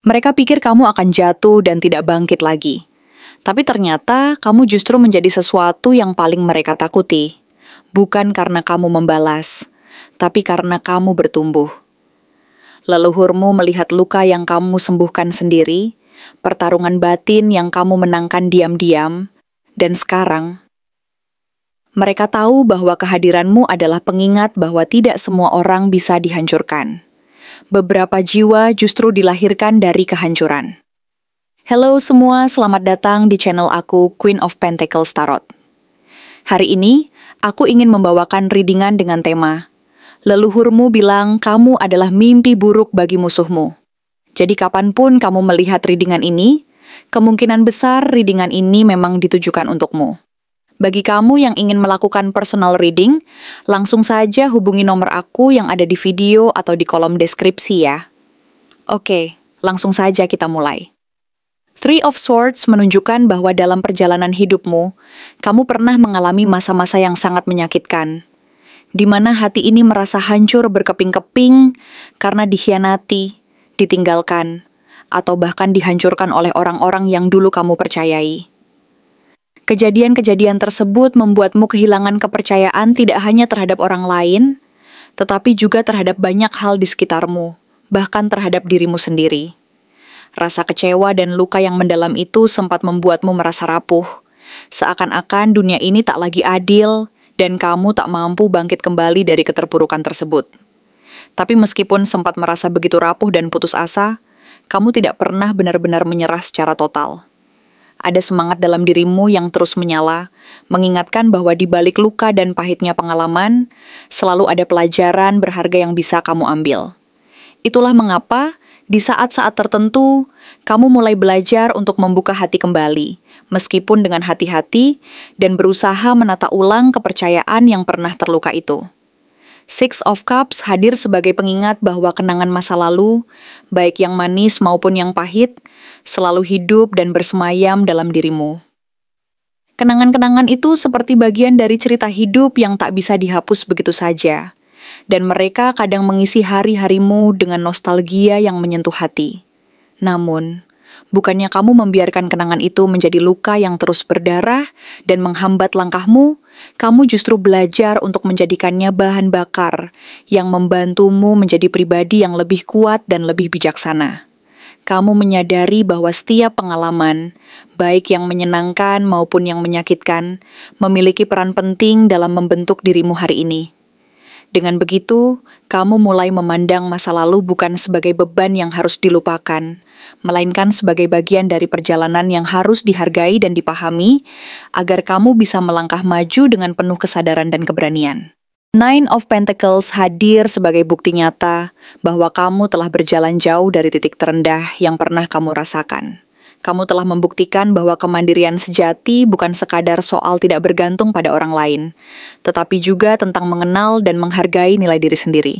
Mereka pikir kamu akan jatuh dan tidak bangkit lagi. Tapi ternyata kamu justru menjadi sesuatu yang paling mereka takuti. Bukan karena kamu membalas, tapi karena kamu bertumbuh. Leluhurmu melihat luka yang kamu sembuhkan sendiri, pertarungan batin yang kamu menangkan diam-diam, dan sekarang mereka tahu bahwa kehadiranmu adalah pengingat bahwa tidak semua orang bisa dihancurkan. Beberapa jiwa justru dilahirkan dari kehancuran. Halo semua, selamat datang di channel aku, Queen of Pentacles Tarot. Hari ini, aku ingin membawakan readingan dengan tema Leluhurmu bilang kamu adalah mimpi buruk bagi musuhmu. Jadi kapanpun kamu melihat readingan ini, kemungkinan besar readingan ini memang ditujukan untukmu. Bagi kamu yang ingin melakukan personal reading, langsung saja hubungi nomor aku yang ada di video atau di kolom deskripsi ya. Oke, langsung saja kita mulai. Three of Swords menunjukkan bahwa dalam perjalanan hidupmu, kamu pernah mengalami masa-masa yang sangat menyakitkan, di mana hati ini merasa hancur berkeping-keping karena dikhianati, ditinggalkan, atau bahkan dihancurkan oleh orang-orang yang dulu kamu percayai. Kejadian-kejadian tersebut membuatmu kehilangan kepercayaan tidak hanya terhadap orang lain, tetapi juga terhadap banyak hal di sekitarmu, bahkan terhadap dirimu sendiri. Rasa kecewa dan luka yang mendalam itu sempat membuatmu merasa rapuh, seakan-akan dunia ini tak lagi adil dan kamu tak mampu bangkit kembali dari keterpurukan tersebut. Tapi meskipun sempat merasa begitu rapuh dan putus asa, kamu tidak pernah benar-benar menyerah secara total. Ada semangat dalam dirimu yang terus menyala, mengingatkan bahwa di balik luka dan pahitnya pengalaman, selalu ada pelajaran berharga yang bisa kamu ambil. Itulah mengapa, di saat-saat tertentu, kamu mulai belajar untuk membuka hati kembali, meskipun dengan hati-hati, dan berusaha menata ulang kepercayaan yang pernah terluka itu. Six of Cups hadir sebagai pengingat bahwa kenangan masa lalu, baik yang manis maupun yang pahit, selalu hidup dan bersemayam dalam dirimu. Kenangan-kenangan itu seperti bagian dari cerita hidup yang tak bisa dihapus begitu saja, dan mereka kadang mengisi hari-harimu dengan nostalgia yang menyentuh hati. Namun, bukannya kamu membiarkan kenangan itu menjadi luka yang terus berdarah dan menghambat langkahmu, kamu justru belajar untuk menjadikannya bahan bakar yang membantumu menjadi pribadi yang lebih kuat dan lebih bijaksana. Kamu menyadari bahwa setiap pengalaman, baik yang menyenangkan maupun yang menyakitkan, memiliki peran penting dalam membentuk dirimu hari ini. Dengan begitu, kamu mulai memandang masa lalu bukan sebagai beban yang harus dilupakan, melainkan sebagai bagian dari perjalanan yang harus dihargai dan dipahami, agar kamu bisa melangkah maju dengan penuh kesadaran dan keberanian. Nine of Pentacles hadir sebagai bukti nyata bahwa kamu telah berjalan jauh dari titik terendah yang pernah kamu rasakan. Kamu telah membuktikan bahwa kemandirian sejati bukan sekadar soal tidak bergantung pada orang lain, tetapi juga tentang mengenal dan menghargai nilai diri sendiri.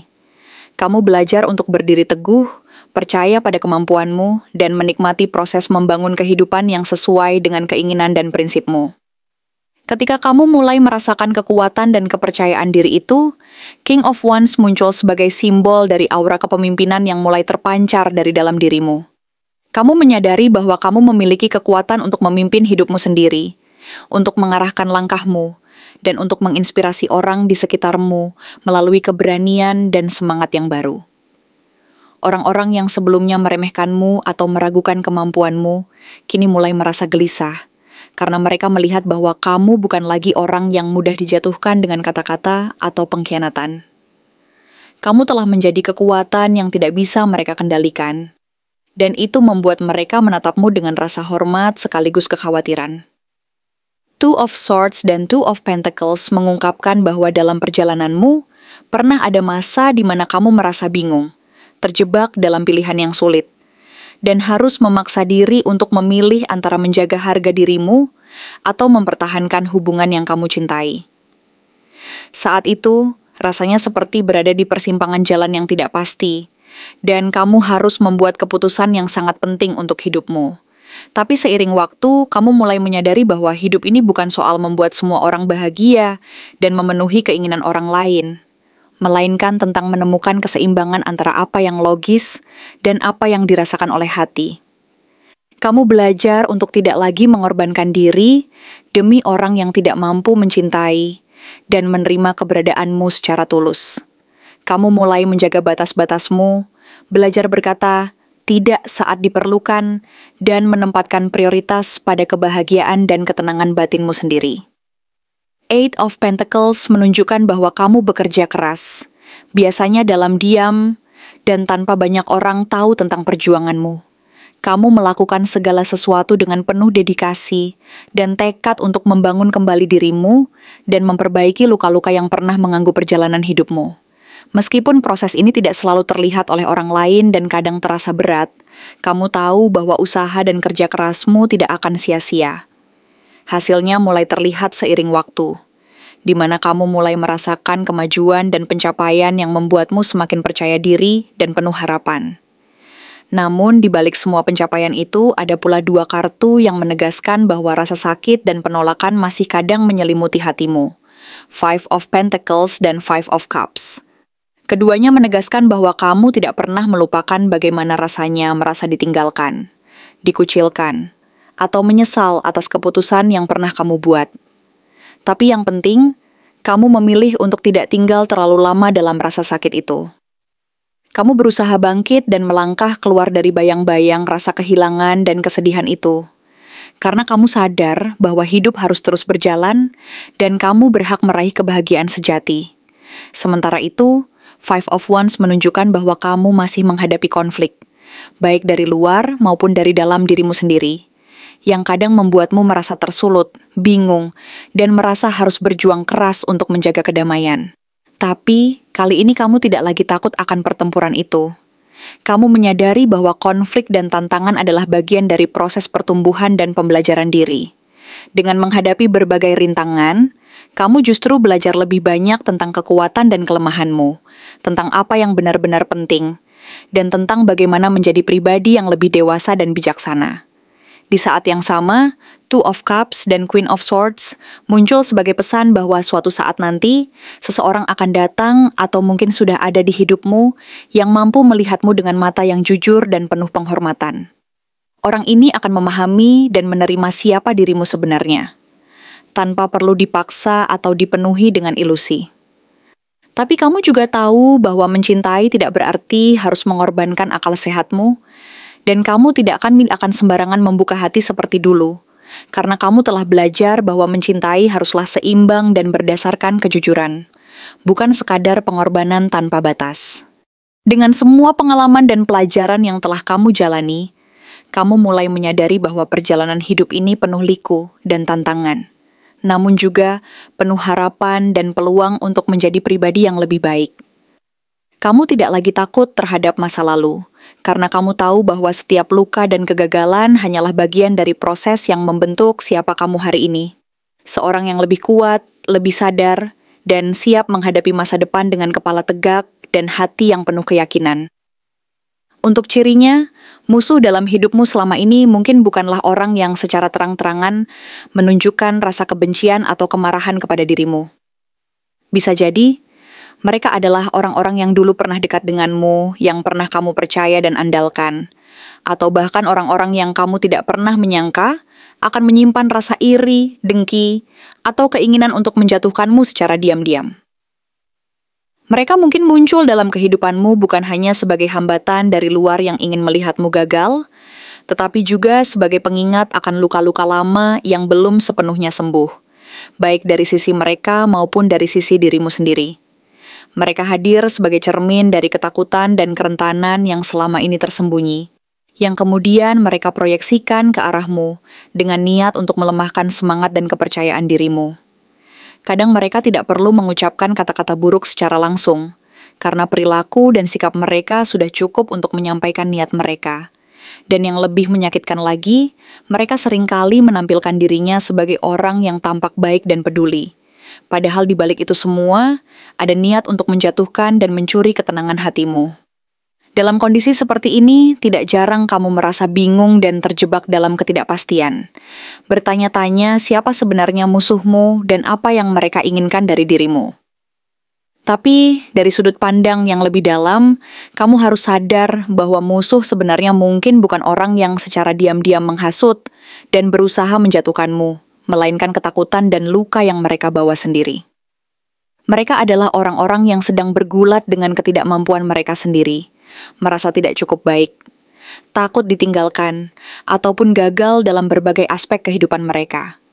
Kamu belajar untuk berdiri teguh, percaya pada kemampuanmu, dan menikmati proses membangun kehidupan yang sesuai dengan keinginan dan prinsipmu. Ketika kamu mulai merasakan kekuatan dan kepercayaan diri itu, King of Wands muncul sebagai simbol dari aura kepemimpinan yang mulai terpancar dari dalam dirimu. Kamu menyadari bahwa kamu memiliki kekuatan untuk memimpin hidupmu sendiri, untuk mengarahkan langkahmu, dan untuk menginspirasi orang di sekitarmu melalui keberanian dan semangat yang baru. Orang-orang yang sebelumnya meremehkanmu atau meragukan kemampuanmu, kini mulai merasa gelisah, karena mereka melihat bahwa kamu bukan lagi orang yang mudah dijatuhkan dengan kata-kata atau pengkhianatan. Kamu telah menjadi kekuatan yang tidak bisa mereka kendalikan, dan itu membuat mereka menatapmu dengan rasa hormat sekaligus kekhawatiran. Two of Swords dan Two of Pentacles mengungkapkan bahwa dalam perjalananmu, pernah ada masa di mana kamu merasa bingung, terjebak dalam pilihan yang sulit, dan harus memaksa diri untuk memilih antara menjaga harga dirimu atau mempertahankan hubungan yang kamu cintai. Saat itu, rasanya seperti berada di persimpangan jalan yang tidak pasti, dan kamu harus membuat keputusan yang sangat penting untuk hidupmu. Tapi seiring waktu, kamu mulai menyadari bahwa hidup ini bukan soal membuat semua orang bahagia dan memenuhi keinginan orang lain, melainkan tentang menemukan keseimbangan antara apa yang logis dan apa yang dirasakan oleh hati. Kamu belajar untuk tidak lagi mengorbankan diri demi orang yang tidak mampu mencintai dan menerima keberadaanmu secara tulus. Kamu mulai menjaga batas-batasmu, belajar berkata tidak saat diperlukan, dan menempatkan prioritas pada kebahagiaan dan ketenangan batinmu sendiri. Eight of Pentacles menunjukkan bahwa kamu bekerja keras, biasanya dalam diam dan tanpa banyak orang tahu tentang perjuanganmu. Kamu melakukan segala sesuatu dengan penuh dedikasi dan tekad untuk membangun kembali dirimu dan memperbaiki luka-luka yang pernah mengganggu perjalanan hidupmu. Meskipun proses ini tidak selalu terlihat oleh orang lain dan kadang terasa berat, kamu tahu bahwa usaha dan kerja kerasmu tidak akan sia-sia. Hasilnya mulai terlihat seiring waktu, di mana kamu mulai merasakan kemajuan dan pencapaian yang membuatmu semakin percaya diri dan penuh harapan. Namun, di balik semua pencapaian itu, ada pula dua kartu yang menegaskan bahwa rasa sakit dan penolakan masih kadang menyelimuti hatimu. Five of Pentacles dan Five of Cups. Keduanya menegaskan bahwa kamu tidak pernah melupakan bagaimana rasanya merasa ditinggalkan, dikucilkan, atau menyesal atas keputusan yang pernah kamu buat. Tapi yang penting, kamu memilih untuk tidak tinggal terlalu lama dalam rasa sakit itu. Kamu berusaha bangkit dan melangkah keluar dari bayang-bayang rasa kehilangan dan kesedihan itu. Karena kamu sadar bahwa hidup harus terus berjalan dan kamu berhak meraih kebahagiaan sejati. Sementara itu, Five of Wands menunjukkan bahwa kamu masih menghadapi konflik, baik dari luar maupun dari dalam dirimu sendiri, yang kadang membuatmu merasa tersulut, bingung, dan merasa harus berjuang keras untuk menjaga kedamaian. Tapi, kali ini kamu tidak lagi takut akan pertempuran itu. Kamu menyadari bahwa konflik dan tantangan adalah bagian dari proses pertumbuhan dan pembelajaran diri. Dengan menghadapi berbagai rintangan, kamu justru belajar lebih banyak tentang kekuatan dan kelemahanmu, tentang apa yang benar-benar penting, dan tentang bagaimana menjadi pribadi yang lebih dewasa dan bijaksana. Di saat yang sama, Two of Cups dan Queen of Swords muncul sebagai pesan bahwa suatu saat nanti, seseorang akan datang atau mungkin sudah ada di hidupmu yang mampu melihatmu dengan mata yang jujur dan penuh penghormatan. Orang ini akan memahami dan menerima siapa dirimu sebenarnya, tanpa perlu dipaksa atau dipenuhi dengan ilusi. Tapi kamu juga tahu bahwa mencintai tidak berarti harus mengorbankan akal sehatmu, dan kamu tidak akan sembarangan membuka hati seperti dulu, karena kamu telah belajar bahwa mencintai haruslah seimbang dan berdasarkan kejujuran, bukan sekadar pengorbanan tanpa batas. Dengan semua pengalaman dan pelajaran yang telah kamu jalani, kamu mulai menyadari bahwa perjalanan hidup ini penuh liku dan tantangan, namun juga penuh harapan dan peluang untuk menjadi pribadi yang lebih baik. Kamu tidak lagi takut terhadap masa lalu, karena kamu tahu bahwa setiap luka dan kegagalan hanyalah bagian dari proses yang membentuk siapa kamu hari ini. Seorang yang lebih kuat, lebih sadar, dan siap menghadapi masa depan dengan kepala tegak dan hati yang penuh keyakinan. Untuk cirinya, musuh dalam hidupmu selama ini mungkin bukanlah orang yang secara terang-terangan menunjukkan rasa kebencian atau kemarahan kepada dirimu. Bisa jadi, mereka adalah orang-orang yang dulu pernah dekat denganmu, yang pernah kamu percaya dan andalkan. Atau bahkan orang-orang yang kamu tidak pernah menyangka akan menyimpan rasa iri, dengki, atau keinginan untuk menjatuhkanmu secara diam-diam. Mereka mungkin muncul dalam kehidupanmu bukan hanya sebagai hambatan dari luar yang ingin melihatmu gagal, tetapi juga sebagai pengingat akan luka-luka lama yang belum sepenuhnya sembuh, baik dari sisi mereka maupun dari sisi dirimu sendiri. Mereka hadir sebagai cermin dari ketakutan dan kerentanan yang selama ini tersembunyi, yang kemudian mereka proyeksikan ke arahmu dengan niat untuk melemahkan semangat dan kepercayaan dirimu. Kadang mereka tidak perlu mengucapkan kata-kata buruk secara langsung, karena perilaku dan sikap mereka sudah cukup untuk menyampaikan niat mereka. Dan yang lebih menyakitkan lagi, mereka seringkali menampilkan dirinya sebagai orang yang tampak baik dan peduli. Padahal di balik itu semua, ada niat untuk menjatuhkan dan mencuri ketenangan hatimu. Dalam kondisi seperti ini, tidak jarang kamu merasa bingung dan terjebak dalam ketidakpastian. Bertanya-tanya siapa sebenarnya musuhmu dan apa yang mereka inginkan dari dirimu. Tapi dari sudut pandang yang lebih dalam, kamu harus sadar bahwa musuh sebenarnya mungkin bukan orang yang secara diam-diam menghasut dan berusaha menjatuhkanmu, melainkan ketakutan dan luka yang mereka bawa sendiri. Mereka adalah orang-orang yang sedang bergulat dengan ketidakmampuan mereka sendiri, merasa tidak cukup baik, takut ditinggalkan, ataupun gagal dalam berbagai aspek kehidupan mereka.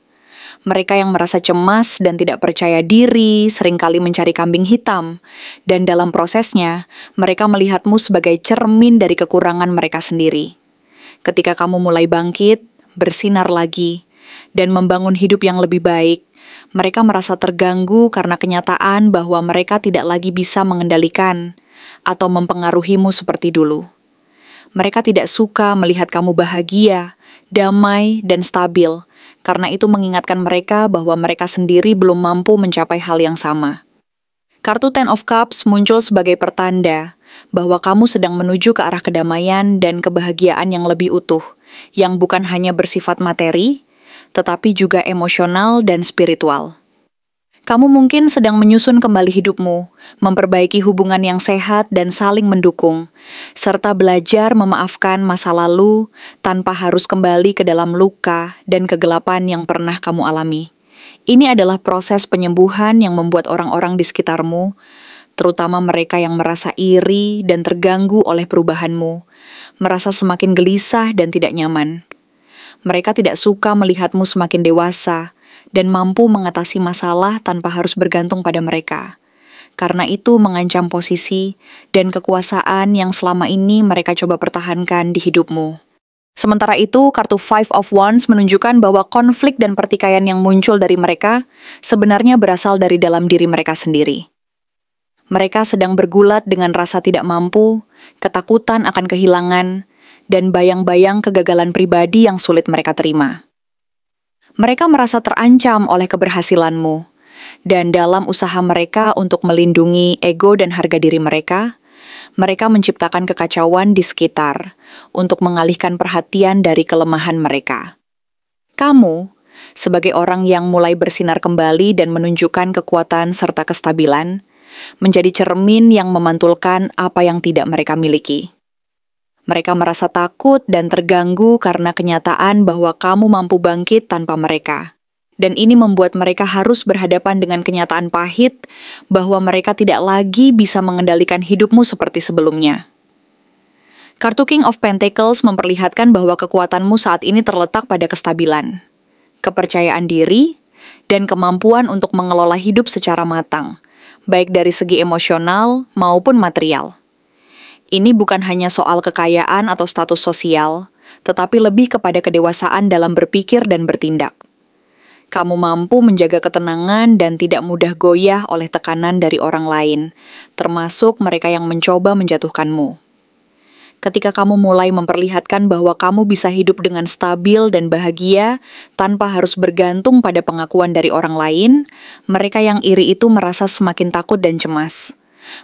Mereka yang merasa cemas dan tidak percaya diri, seringkali mencari kambing hitam, dan dalam prosesnya, mereka melihatmu sebagai cermin dari kekurangan mereka sendiri. Ketika kamu mulai bangkit, bersinar lagi, dan membangun hidup yang lebih baik, mereka merasa terganggu karena kenyataan bahwa mereka tidak lagi bisa mengendalikan atau mempengaruhimu seperti dulu. Mereka tidak suka melihat kamu bahagia, damai, dan stabil, karena itu mengingatkan mereka bahwa mereka sendiri belum mampu mencapai hal yang sama. Kartu Ten of Cups muncul sebagai pertanda bahwa kamu sedang menuju ke arah kedamaian dan kebahagiaan yang lebih utuh, yang bukan hanya bersifat materi, tetapi juga emosional dan spiritual. Kamu mungkin sedang menyusun kembali hidupmu, memperbaiki hubungan yang sehat dan saling mendukung, serta belajar memaafkan masa lalu tanpa harus kembali ke dalam luka dan kegelapan yang pernah kamu alami. Ini adalah proses penyembuhan yang membuat orang-orang di sekitarmu, terutama mereka yang merasa iri dan terganggu oleh perubahanmu, merasa semakin gelisah dan tidak nyaman. Mereka tidak suka melihatmu semakin dewasa dan mampu mengatasi masalah tanpa harus bergantung pada mereka. Karena itu mengancam posisi dan kekuasaan yang selama ini mereka coba pertahankan di hidupmu. Sementara itu, kartu Five of Wands menunjukkan bahwa konflik dan pertikaian yang muncul dari mereka sebenarnya berasal dari dalam diri mereka sendiri. Mereka sedang bergulat dengan rasa tidak mampu, ketakutan akan kehilangan, dan bayang-bayang kegagalan pribadi yang sulit mereka terima. Mereka merasa terancam oleh keberhasilanmu, dan dalam usaha mereka untuk melindungi ego dan harga diri mereka, mereka menciptakan kekacauan di sekitar untuk mengalihkan perhatian dari kelemahan mereka. Kamu, sebagai orang yang mulai bersinar kembali dan menunjukkan kekuatan serta kestabilan, menjadi cermin yang memantulkan apa yang tidak mereka miliki. Mereka merasa takut dan terganggu karena kenyataan bahwa kamu mampu bangkit tanpa mereka. Dan ini membuat mereka harus berhadapan dengan kenyataan pahit bahwa mereka tidak lagi bisa mengendalikan hidupmu seperti sebelumnya. Kartu King of Pentacles memperlihatkan bahwa kekuatanmu saat ini terletak pada kestabilan, kepercayaan diri, dan kemampuan untuk mengelola hidup secara matang, baik dari segi emosional maupun material. Ini bukan hanya soal kekayaan atau status sosial, tetapi lebih kepada kedewasaan dalam berpikir dan bertindak. Kamu mampu menjaga ketenangan dan tidak mudah goyah oleh tekanan dari orang lain, termasuk mereka yang mencoba menjatuhkanmu. Ketika kamu mulai memperlihatkan bahwa kamu bisa hidup dengan stabil dan bahagia tanpa harus bergantung pada pengakuan dari orang lain, mereka yang iri itu merasa semakin takut dan cemas.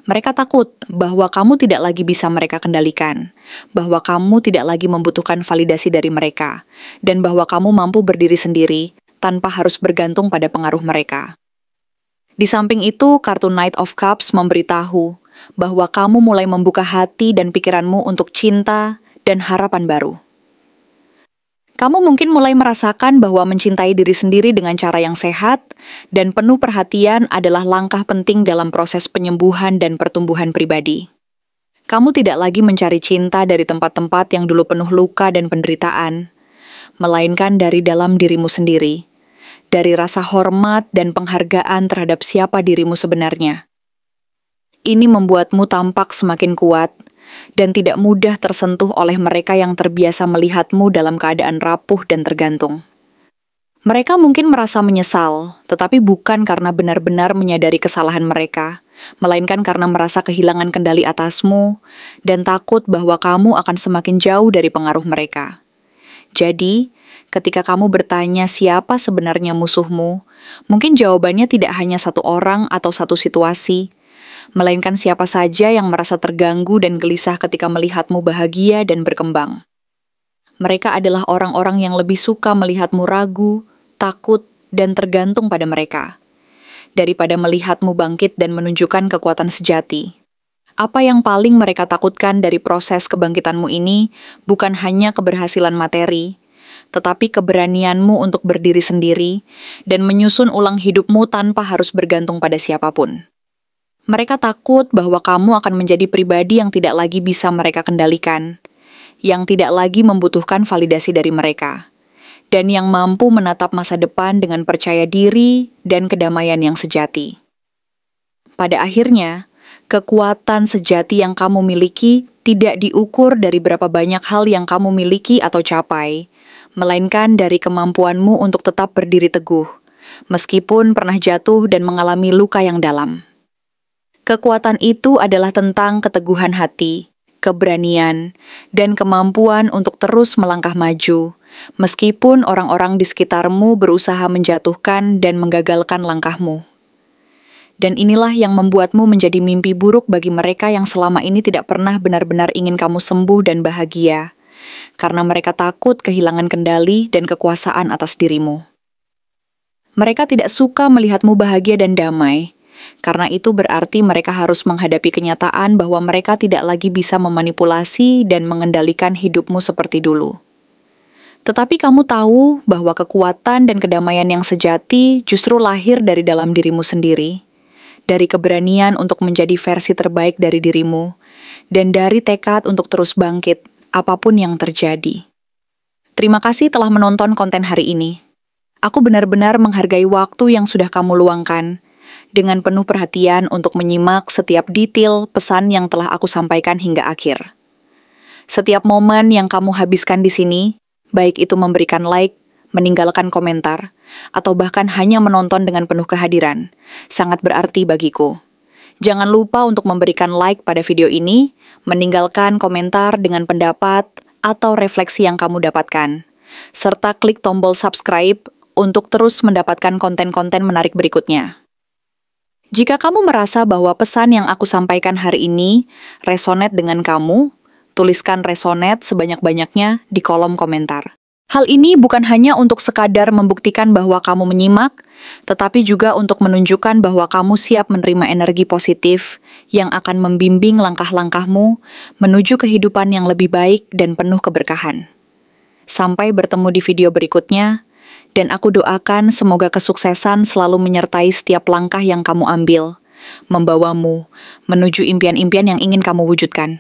Mereka takut bahwa kamu tidak lagi bisa mereka kendalikan, bahwa kamu tidak lagi membutuhkan validasi dari mereka, dan bahwa kamu mampu berdiri sendiri tanpa harus bergantung pada pengaruh mereka. Di samping itu, kartu Knight of Cups memberitahu bahwa kamu mulai membuka hati dan pikiranmu untuk cinta dan harapan baru. Kamu mungkin mulai merasakan bahwa mencintai diri sendiri dengan cara yang sehat dan penuh perhatian adalah langkah penting dalam proses penyembuhan dan pertumbuhan pribadi. Kamu tidak lagi mencari cinta dari tempat-tempat yang dulu penuh luka dan penderitaan, melainkan dari dalam dirimu sendiri, dari rasa hormat dan penghargaan terhadap siapa dirimu sebenarnya. Ini membuatmu tampak semakin kuat, dan tidak mudah tersentuh oleh mereka yang terbiasa melihatmu dalam keadaan rapuh dan tergantung. Mereka mungkin merasa menyesal, tetapi bukan karena benar-benar menyadari kesalahan mereka, melainkan karena merasa kehilangan kendali atasmu dan takut bahwa kamu akan semakin jauh dari pengaruh mereka. Jadi, ketika kamu bertanya siapa sebenarnya musuhmu, mungkin jawabannya tidak hanya satu orang atau satu situasi, melainkan siapa saja yang merasa terganggu dan gelisah ketika melihatmu bahagia dan berkembang. Mereka adalah orang-orang yang lebih suka melihatmu ragu, takut, dan tergantung pada mereka. daripada melihatmu bangkit dan menunjukkan kekuatan sejati. Apa yang paling mereka takutkan dari proses kebangkitanmu ini bukan hanya keberhasilan materi, tetapi keberanianmu untuk berdiri sendiri dan menyusun ulang hidupmu tanpa harus bergantung pada siapapun. Mereka takut bahwa kamu akan menjadi pribadi yang tidak lagi bisa mereka kendalikan, yang tidak lagi membutuhkan validasi dari mereka, dan yang mampu menatap masa depan dengan percaya diri dan kedamaian yang sejati. Pada akhirnya, kekuatan sejati yang kamu miliki tidak diukur dari berapa banyak hal yang kamu miliki atau capai, melainkan dari kemampuanmu untuk tetap berdiri teguh, meskipun pernah jatuh dan mengalami luka yang dalam. Kekuatan itu adalah tentang keteguhan hati, keberanian, dan kemampuan untuk terus melangkah maju, meskipun orang-orang di sekitarmu berusaha menjatuhkan dan menggagalkan langkahmu. Dan inilah yang membuatmu menjadi mimpi buruk bagi mereka yang selama ini tidak pernah benar-benar ingin kamu sembuh dan bahagia, karena mereka takut kehilangan kendali dan kekuasaan atas dirimu. Mereka tidak suka melihatmu bahagia dan damai, karena itu berarti mereka harus menghadapi kenyataan bahwa mereka tidak lagi bisa memanipulasi dan mengendalikan hidupmu seperti dulu. Tetapi kamu tahu bahwa kekuatan dan kedamaian yang sejati justru lahir dari dalam dirimu sendiri, dari keberanian untuk menjadi versi terbaik dari dirimu, dan dari tekad untuk terus bangkit, apapun yang terjadi. Terima kasih telah menonton konten hari ini. Aku benar-benar menghargai waktu yang sudah kamu luangkan, dengan penuh perhatian untuk menyimak setiap detail pesan yang telah aku sampaikan hingga akhir. Setiap momen yang kamu habiskan di sini, baik itu memberikan like, meninggalkan komentar, atau bahkan hanya menonton dengan penuh kehadiran, sangat berarti bagiku. Jangan lupa untuk memberikan like pada video ini, meninggalkan komentar dengan pendapat atau refleksi yang kamu dapatkan, serta klik tombol subscribe untuk terus mendapatkan konten-konten menarik berikutnya. Jika kamu merasa bahwa pesan yang aku sampaikan hari ini resonate dengan kamu, tuliskan resonate sebanyak-banyaknya di kolom komentar. Hal ini bukan hanya untuk sekadar membuktikan bahwa kamu menyimak, tetapi juga untuk menunjukkan bahwa kamu siap menerima energi positif yang akan membimbing langkah-langkahmu menuju kehidupan yang lebih baik dan penuh keberkahan. Sampai bertemu di video berikutnya, dan aku doakan semoga kesuksesan selalu menyertai setiap langkah yang kamu ambil, membawamu menuju impian-impian yang ingin kamu wujudkan.